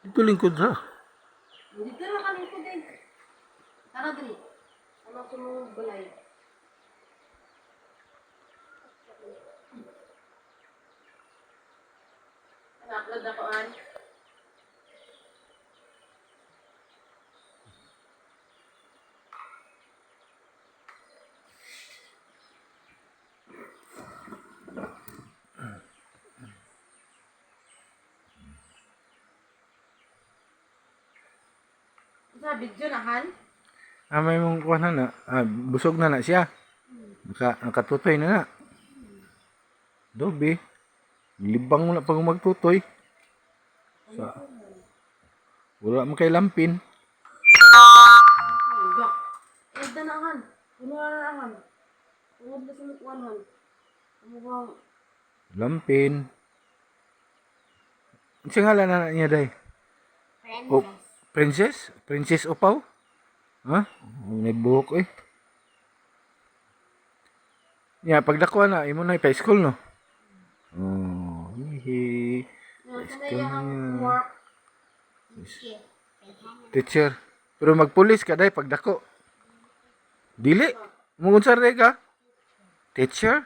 Ito lingkod ha. Dito na kanin ko din. Tara dali. Ano ko mo balay? Upload ako an. Sa video na han? May mong kuha na. Busog na siya. Nakatutoy na. Dobe. Libang mo na pag magtutoy. Wala mo kay lampin. Yak. Edda na han. Puno na han. Tungod na sa mukuan han. Ano ba? Lampin. Ang ngalan na niya day? Princess? Princess Opaw? Ha? Nagbuhok eh. Pagdakuha na, imo na high school no? Oh, hihi. Work. Teacher. Pero magpulis ka day pagdako. Dili. Mungon sa ka? Teacher?